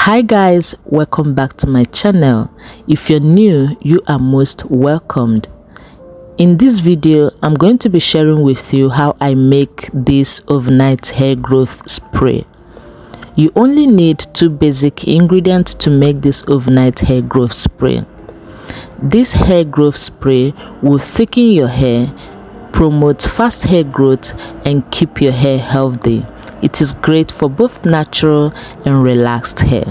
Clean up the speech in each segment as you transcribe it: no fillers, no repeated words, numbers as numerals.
Hi guys, welcome back to my channel. If you're new, you are most welcomed. In this video, I'm going to be sharing with you how I make this overnight hair growth spray. You only need two basic ingredients to make this overnight hair growth spray. This hair growth spray will thicken your hair, promote fast hair growth, and keep your hair healthy. It is great for both natural and relaxed hair.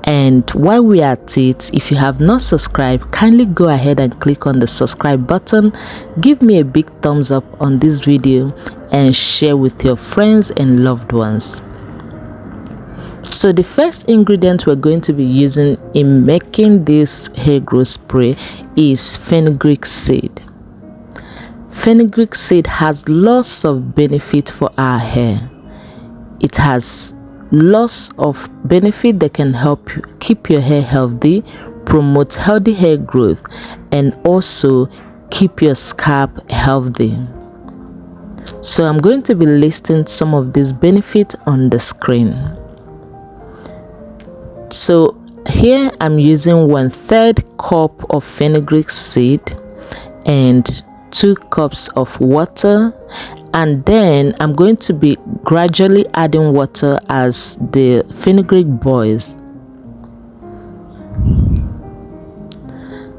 And while we are at it, if you have not subscribed, kindly go ahead and click on the subscribe button. Give me a big thumbs up on this video and share with your friends and loved ones. So the first ingredient we're going to be using in making this hair growth spray is fenugreek seed. Fenugreek seed has lots of benefit for our hair. It has lots of benefit that can help you keep your hair healthy, promote healthy hair growth, and also keep your scalp healthy. So I'm going to be listing some of these benefits on the screen. So here I'm using 1/3 cup of fenugreek seed and 2 cups of water, and then I'm going to be gradually adding water as the fenugreek boils.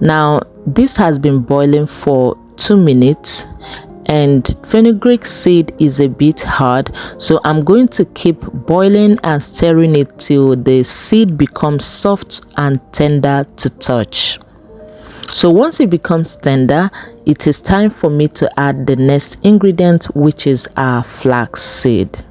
Now this has been boiling for 2 minutes, and fenugreek seed is a bit hard, so I'm going to keep boiling and stirring it till the seed becomes soft and tender to touch. So once it becomes tender, it is time for me to add the next ingredient, which is our flaxseed.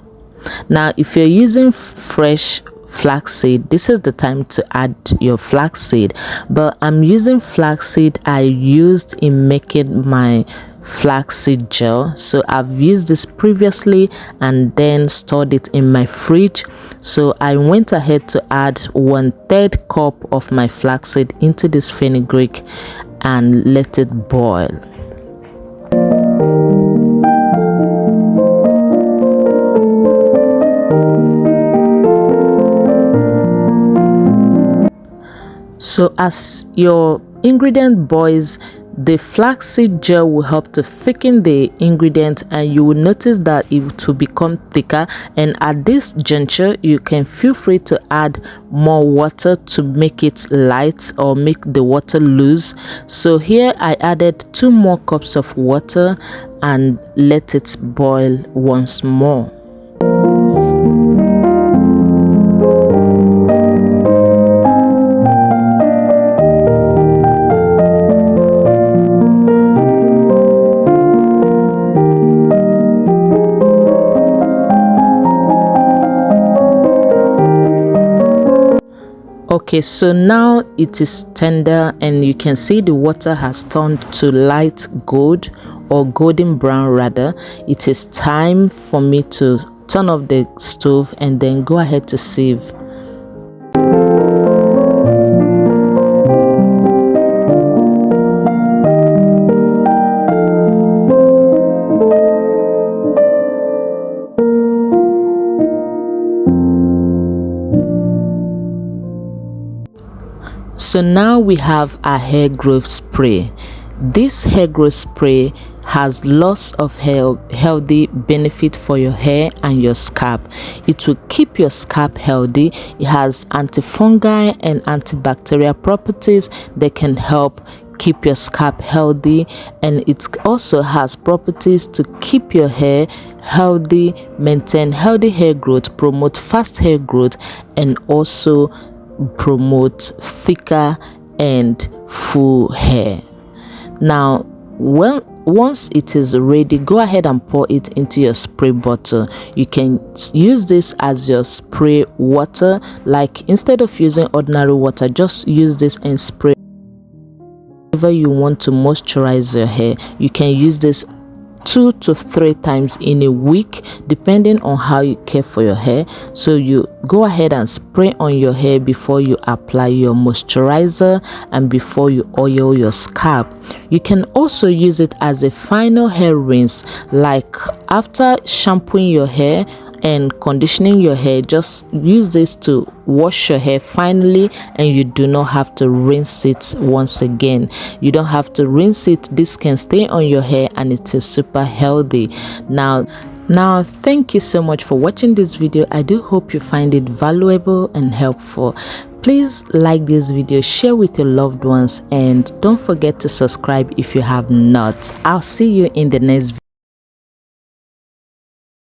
Now if you're using fresh flaxseed, this is the time to add your flaxseed, but I'm using flaxseed I used in making my flaxseed gel. So I've used this previously and then stored it in my fridge, so I went ahead to add 1/3 cup of my flaxseed into this fenugreek and let it boil. So as your ingredient boils, the flaxseed gel will help to thicken the ingredient, and you will notice that it will become thicker. And at this juncture, you can feel free to add more water to make it light or make the water loose. So here I added 2 more cups of water and let it boil once more. Okay, so now it is tender and you can see the water has turned to light gold or golden brown rather. It is time for me to turn off the stove and then go ahead to sieve. So now we have our hair growth spray. This hair growth spray has lots of healthy benefit for your hair and your scalp. It will keep your scalp healthy. It has antifungal and antibacterial properties that can help keep your scalp healthy, and it also has properties to keep your hair healthy, maintain healthy hair growth, promote fast hair growth, and also promote thicker and full hair. Now once it is ready, go ahead and pour it into your spray bottle. You can use this as your spray water, like instead of using ordinary water, just use this and spray whenever you want to moisturize your hair. You can use this 2 to 3 times in a week depending on how you care for your hair. So you go ahead and spray on your hair before you apply your moisturizer and before you oil your scalp. You can also use it as a final hair rinse, like after shampooing your hair and conditioning your hair, just use this to wash your hair finally, and you do not have to rinse it once again. You don't have to rinse it. This can stay on your hair and it is super healthy. Now thank you so much for watching this video. I do hope you find it valuable and helpful. Please like this video, share with your loved ones, and don't forget to subscribe if you have not. I'll see you in the next video.